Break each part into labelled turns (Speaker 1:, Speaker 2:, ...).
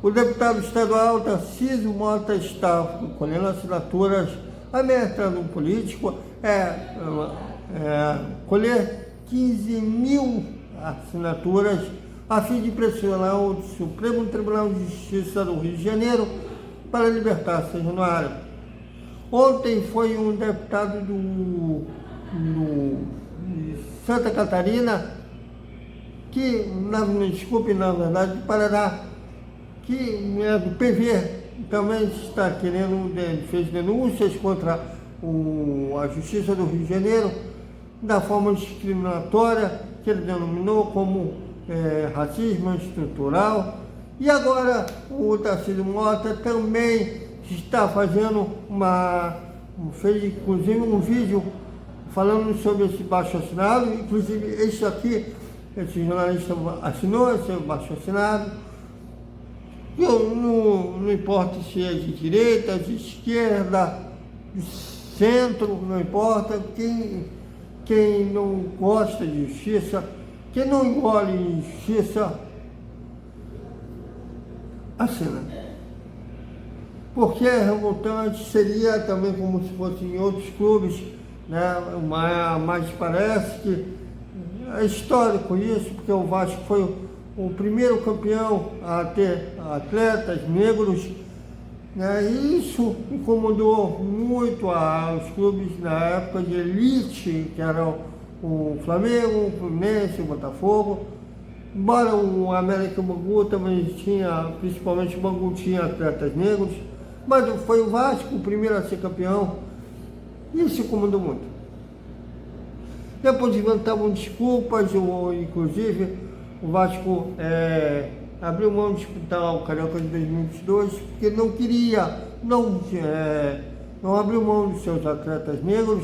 Speaker 1: O deputado estadual Tarcísio Mota está colhendo assinaturas. A meta do político é colher 15 mil assinaturas a fim de pressionar o Supremo Tribunal de Justiça do Rio de Janeiro para libertar São Januário. Ontem foi um deputado de Santa Catarina, na verdade, do Paraná, que é do PV, também está querendo, fez denúncias contra a Justiça do Rio de Janeiro da forma discriminatória que ele denominou como racismo estrutural. E agora o Tarcísio Mota também está fazendo fez inclusive um vídeo falando sobre esse baixo assinado, inclusive esse jornalista assinou esse baixo assinado. Não importa se é de direita, de esquerda, de centro, não importa. Quem não gosta de justiça, quem não engole justiça, assina. Porque é revoltante, seria também como se fosse em outros clubes, né? Mas parece que é histórico isso, porque o Vasco foi o primeiro campeão a ter atletas negros, né? E isso incomodou muito os clubes na época de elite, que eram o Flamengo, o Fluminense, o Botafogo. Embora o América e o Bangu também tinha, principalmente o Bangu tinha atletas negros, mas foi o Vasco o primeiro a ser campeão. Isso incomodou muito. Depois inventavam desculpas, inclusive o Vasco abriu mão de disputar o Carioca de 2022 porque não queria, não abriu mão dos seus atletas negros.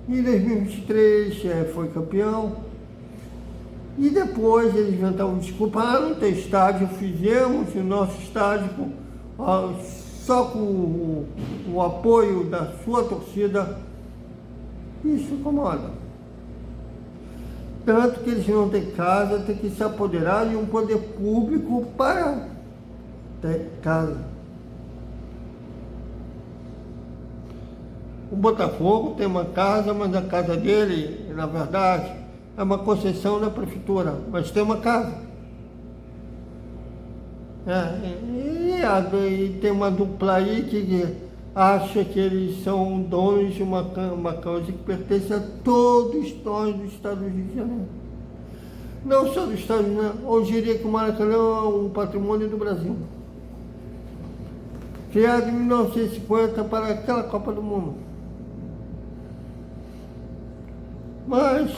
Speaker 1: Em 2023 foi campeão. E depois eles inventavam desculpa, não tem estádio, fizemos o nosso estádio só com o apoio da sua torcida. Isso incomoda. Tanto que eles não têm casa, tem que se apoderar de um poder público para ter casa. O Botafogo tem uma casa, mas a casa dele, na verdade, é uma concessão da prefeitura, mas tem uma casa. E tem uma dupla aí que acha que eles são donos de uma causa que pertence a todos nós do estado do Rio de Janeiro. Não só do estado do Rio de Janeiro, eu diria que o Maracanã é um patrimônio do Brasil. Criado em 1950 para aquela Copa do Mundo. Mas,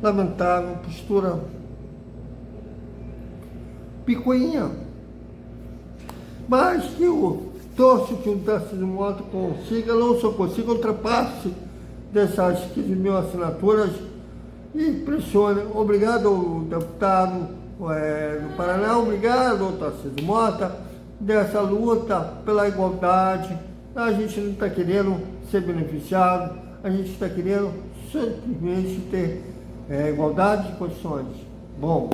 Speaker 1: lamentável, postura picuinha. Mas que eu torço que o Tarcísio Mota consiga, não só consiga, ultrapasse dessas 15 mil assinaturas e pressione. Obrigado ao deputado do Paraná, obrigado ao Tarcísio Mota, dessa luta pela igualdade. A gente não está querendo ser beneficiado, a gente está querendo simplesmente ter igualdade de condições. Bom.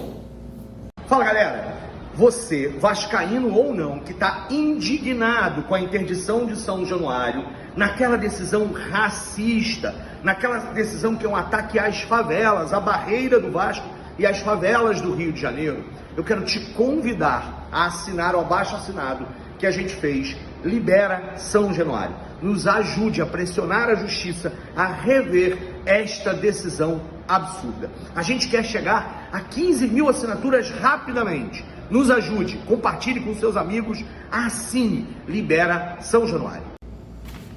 Speaker 2: Fala, galera! Você, vascaíno ou não, que está indignado com a interdição de São Januário, naquela decisão racista, naquela decisão que é um ataque às favelas, à barreira do Vasco e às favelas do Rio de Janeiro, eu quero te convidar a assinar o abaixo-assinado que a gente fez, Libera São Januário. Nos ajude a pressionar a justiça a rever esta decisão absurda. A gente quer chegar a 15 mil assinaturas rapidamente. Nos ajude, compartilhe com seus amigos, assine, Libera São Januário.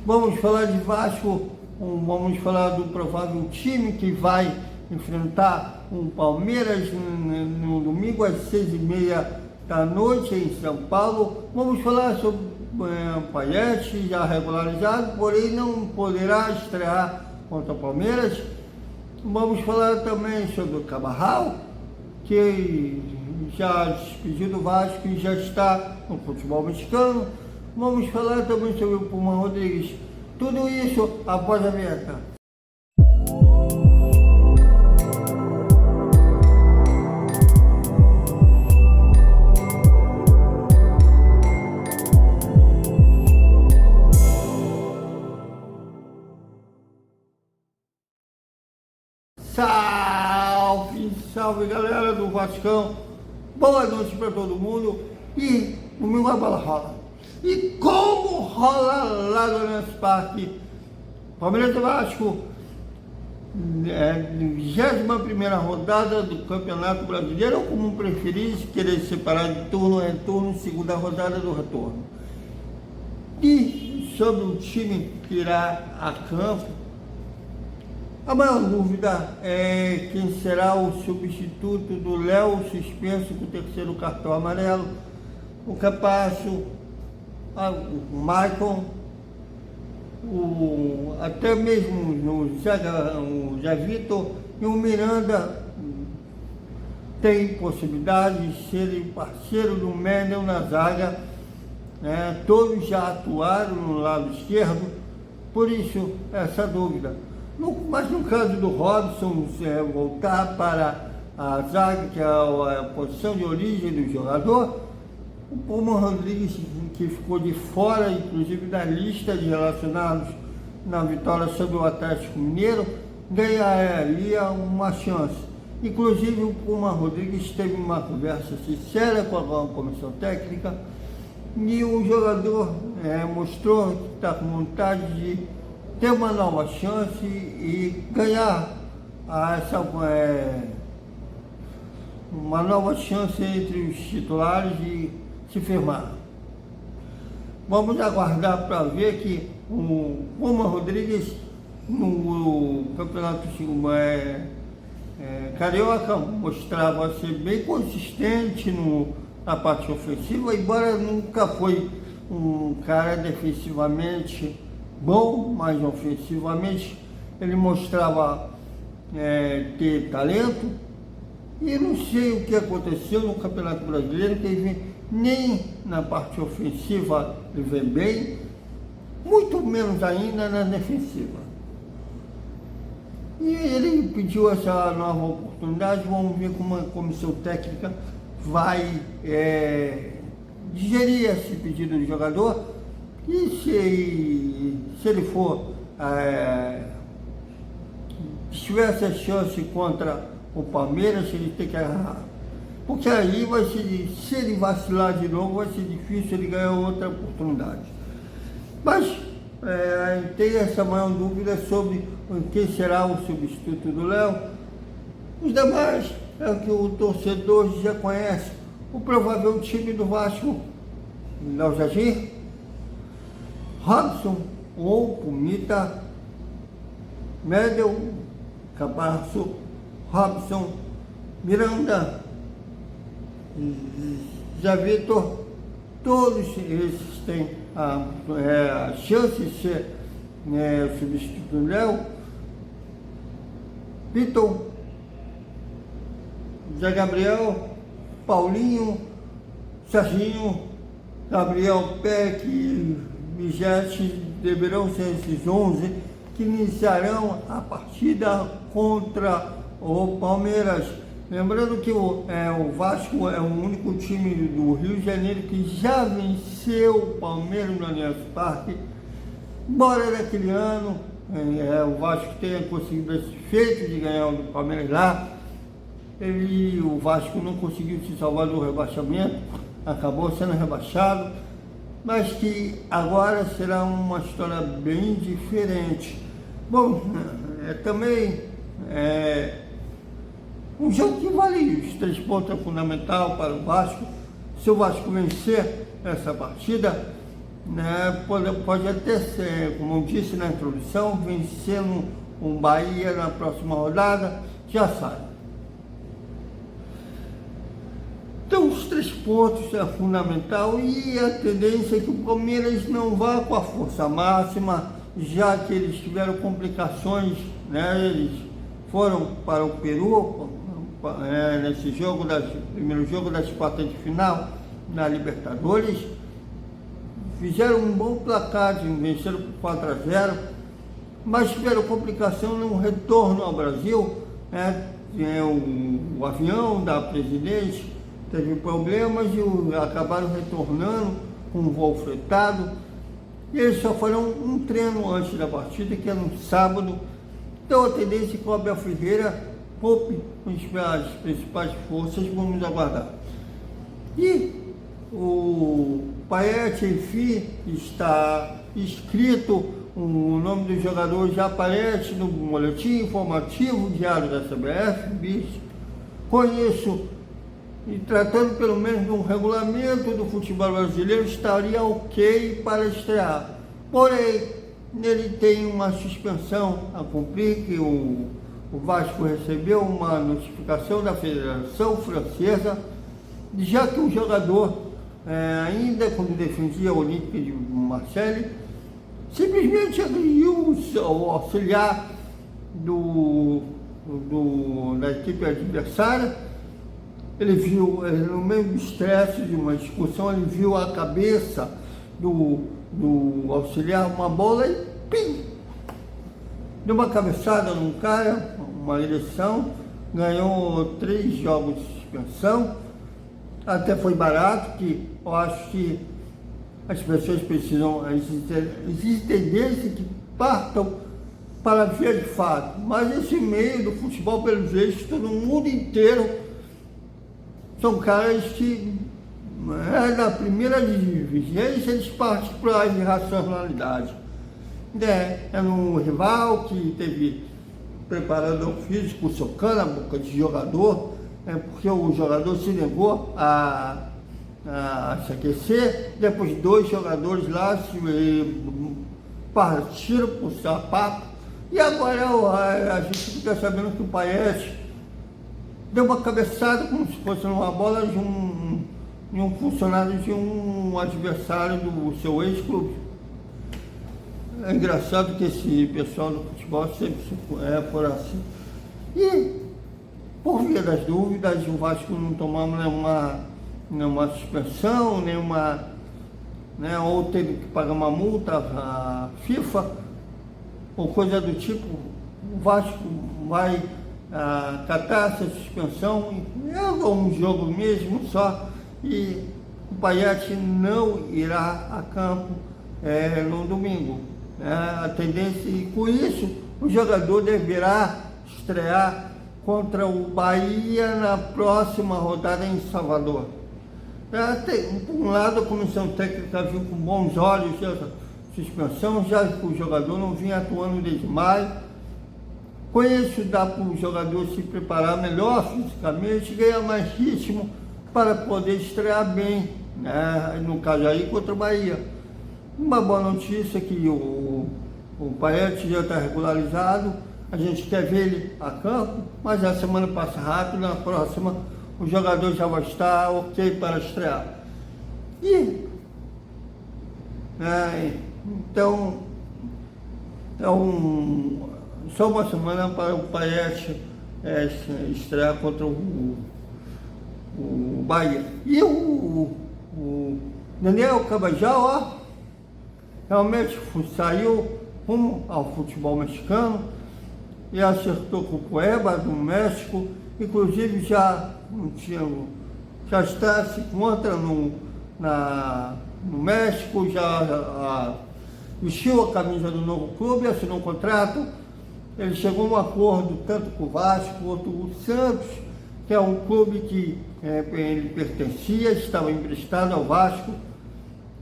Speaker 1: Vamos falar de Vasco, vamos falar do provável time que vai enfrentar o Palmeiras no domingo às 6h30 da noite em São Paulo. Vamos falar sobre o Payet, já regularizado, porém não poderá estrear contra o Palmeiras. Vamos falar também sobre o Carvajal, que já despediu do Vasco e já está no futebol mexicano. Vamos falar também sobre o Puma Rodrigues. Tudo isso após a vinheta. salve galera do Vascão, boa noite para todo mundo. E domingo a bola rola. E como rola lá no Allianz Parque? Palmeiras e Vasco, 21ª rodada do Campeonato Brasileiro, ou como preferir, se querer separar de turno em turno, segunda rodada do retorno. E sobre o time que irá a campo, a maior dúvida é quem será o substituto do Léo, suspenso com o 3º cartão amarelo, o Capasso, o Maicon, até mesmo o Zé Vitor e o Miranda tem possibilidade de serem parceiro do Mendel na zaga, né? Todos já atuaram no lado esquerdo, por isso essa dúvida. Mas no caso do Robson voltar para a zaga, que é a posição de origem do jogador, o Puma Rodrigues, que ficou de fora, inclusive da lista de relacionados na vitória sobre o Atlético Mineiro, ganharia uma chance. Inclusive o Puma Rodrigues teve uma conversa sincera com a comissão técnica e o jogador mostrou que está com vontade de ter uma nova chance e ganhar uma nova chance entre os titulares e se firmar. Vamos aguardar para ver que o Puma Rodrigues no campeonato carioca mostrava ser bem consistente na parte ofensiva, embora nunca foi um cara defensivamente bom, mas ofensivamente ele mostrava ter talento. E não sei o que aconteceu no Campeonato Brasileiro, nem na parte ofensiva ele vem bem, muito menos ainda na defensiva. E ele pediu essa nova oportunidade. Vamos ver como a comissão técnica vai digerir esse pedido do jogador. E se ele tiver essa chance contra o Palmeiras, ele tem que agarrar. Porque aí vai ser, se ele vacilar de novo, vai ser difícil ele ganhar outra oportunidade. Mas tem essa maior dúvida sobre quem será o substituto do Léo. Os demais é o que o torcedor já conhece. O provável time do Vasco: Léo Jagir, Robson ou Pumita, Mendel, Capasso, Robson, Miranda, Zé Vitor. Todos esses têm a chance de ser substituto do Léo. Vitor, Zé Gabriel, Paulinho, Serginho, Gabriel Peck e Vigete deverão ser esses 11 que iniciarão a partida contra o Palmeiras. Lembrando que o Vasco é o único time do Rio de Janeiro que já venceu o Palmeiras no Allianz Parque. Embora naquele ano o Vasco tenha conseguido esse feito de ganhar o Palmeiras lá, o Vasco não conseguiu se salvar do rebaixamento, acabou sendo rebaixado, mas que agora será uma história bem diferente. Bom, também um jogo que vale os 3 pontos é fundamental para o Vasco. Se o Vasco vencer essa partida, pode até ser, como eu disse na introdução, vencendo um Bahia na próxima rodada, já sai. Então os 3 pontos é fundamental, e a tendência é que o Palmeiras não vá com a força máxima, já que eles tiveram complicações, eles foram para o Peru nesse jogo, primeiro jogo das quartas de final na Libertadores, fizeram um bom placar, venceram por 4-0, mas tiveram complicação no retorno ao Brasil, o avião da presidente teve problemas e acabaram retornando com um voo fretado, e eles só foram um treino antes da partida, que era no sábado. Então a tendência é que o Abel Ferreira poupe as principais forças, vamos aguardar. E o Payet, enfim, está escrito, o nome do jogador já aparece no boletim informativo diário da CBF, bicho. Conheço, e tratando pelo menos de um regulamento do futebol brasileiro, estaria ok para estrear. Porém, ele tem uma suspensão a cumprir, que o Vasco recebeu uma notificação da Federação Francesa, já que o jogador, ainda quando defendia a Olympique de Marseille, simplesmente agrediu o auxiliar da equipe adversária. Ele viu, no meio do estresse de uma discussão, ele viu a cabeça do auxiliar, uma bola e pim! Deu uma cabeçada num cara, uma agressão, ganhou 3 jogos de suspensão, até foi barato, que eu acho que as pessoas precisam, existe tendência que partam para ver de fato, mas esse meio do futebol, pelo jeito, no mundo inteiro, são caras que, na primeira vigência, eles partem para a irracionalidade. É um rival que teve preparador físico socando a boca de jogador, porque o jogador se negou a se aquecer. Depois 2 jogadores lá partiram para o sapato. E agora a gente fica sabendo que o Payet deu uma cabeçada como se fosse uma bola de um funcionário de um adversário do seu ex-clube. É engraçado que esse pessoal do futebol sempre por assim. E, por via das dúvidas, o Vasco não tomamos nenhuma suspensão, ou teve que pagar uma multa à FIFA, ou coisa do tipo. O Vasco vai catar essa suspensão, é um jogo mesmo só, e o Payet não irá a campo no domingo. A tendência, e com isso o jogador deverá estrear contra o Bahia na próxima rodada em Salvador. Por um lado, a comissão técnica viu com bons olhos essa suspensão, já que o jogador não vinha atuando desde maio. Com isso, dá para o jogador se preparar melhor fisicamente, ganhar mais ritmo para poder estrear bem, no caso aí contra o Bahia. Uma boa notícia é que o Payet já está regularizado, a gente quer ver ele a campo, mas a semana passa rápido, na próxima o jogador já vai estar ok para estrear. Então, só uma semana para o Payet estrear contra o Bahia. E o Daniel Carvajal, realmente saiu rumo ao futebol mexicano e acertou com o Cueva do México, inclusive já está se encontra no México, já vestiu a camisa do novo clube, assinou um contrato. Ele chegou a um acordo tanto com o Vasco quanto o Santos, que é um clube que ele pertencia, estava emprestado ao Vasco,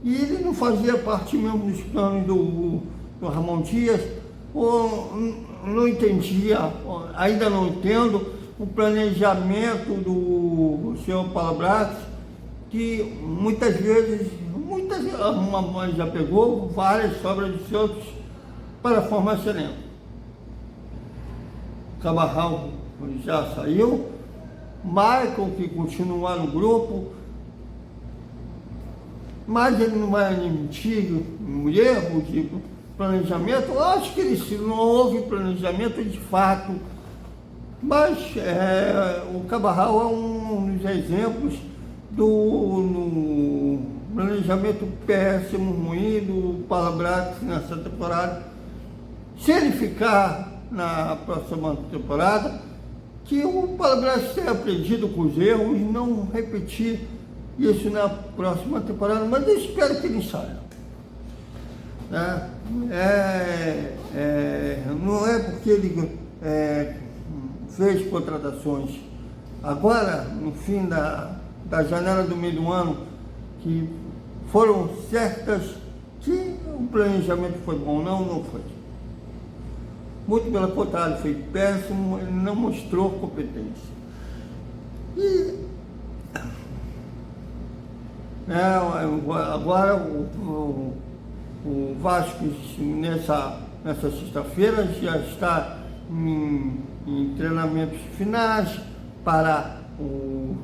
Speaker 1: e ele não fazia parte mesmo dos planos do Ramon Dias, ou não entendia, ainda não entendo, o planejamento do senhor Paulo Brax, que muitas vezes, já pegou várias sobras de Santos para formar esse elenco. Carvajal já saiu, Michael, que continua no grupo, mas ele não vai admitir um erro de planejamento. Eu acho que não houve planejamento de fato, mas o Carvajal é um dos exemplos do planejamento péssimo, ruim do Paulo Brax nessa temporada. Se ele ficar na próxima temporada, que o Paulo Brax tenha aprendido com os erros, não repetir isso na próxima temporada, mas eu espero que ele saia. Não é porque ele fez contratações agora, no fim da janela do meio do ano, que foram certas, que o planejamento foi bom, não foi. Muito pelo contrário, foi péssimo, ele não mostrou competência. E agora o Vasco, nessa sexta-feira, já está em treinamentos finais para o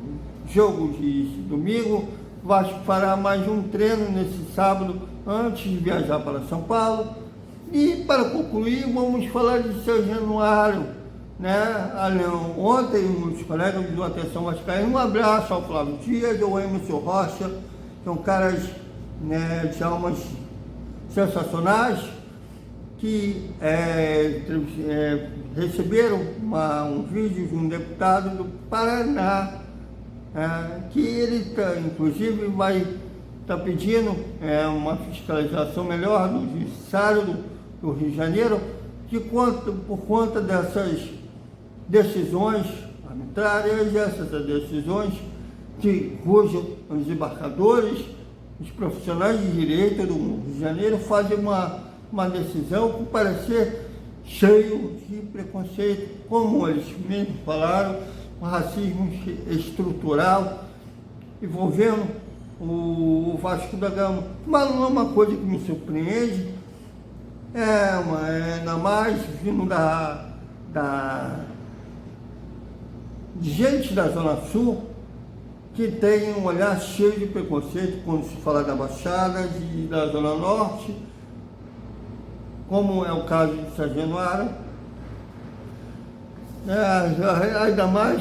Speaker 1: jogo de domingo. O Vasco fará mais um treino nesse sábado, antes de viajar para São Paulo. E para concluir, vamos falar de São Januário, né? Ontem, os colegas do Atenção Vascaíno, um abraço ao Flávio Dias, ao Emerson Rocha, são caras, né, de almas sensacionais, que receberam um vídeo de um deputado do Paraná, que ele inclusive vai estar pedindo uma fiscalização melhor do Judiciário do Rio de Janeiro, por conta dessas decisões arbitrárias, essas decisões cujos os embarcadores, os profissionais de direito do Rio de Janeiro fazem uma decisão com parecer cheio de preconceito, como eles mesmos falaram, um racismo estrutural envolvendo o Vasco da Gama. Mas não é uma coisa que me surpreende, ainda mais vindo de gente da Zona Sul, que tem um olhar cheio de preconceito quando se fala da Baixada, da Zona Norte, como é o caso de São Januário. Ainda mais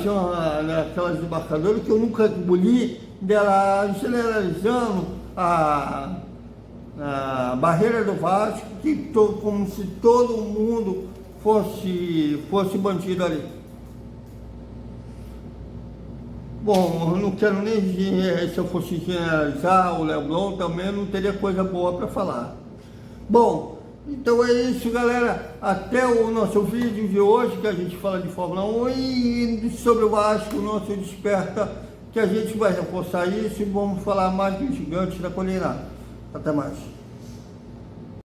Speaker 1: aquelas embarcadoras que eu nunca engoli, dela generalizando a barreira do Vasco, como se todo mundo fosse bandido ali. Bom, eu não quero nem dizer, se eu fosse generalizar o Leblon, também não teria coisa boa para falar. Bom, então é isso, galera. Até o nosso vídeo de hoje, que a gente fala de Fórmula 1 e sobre o Vasco, o nosso Desperta, que a gente vai reforçar isso e vamos falar mais dos gigantes da colina. Até mais.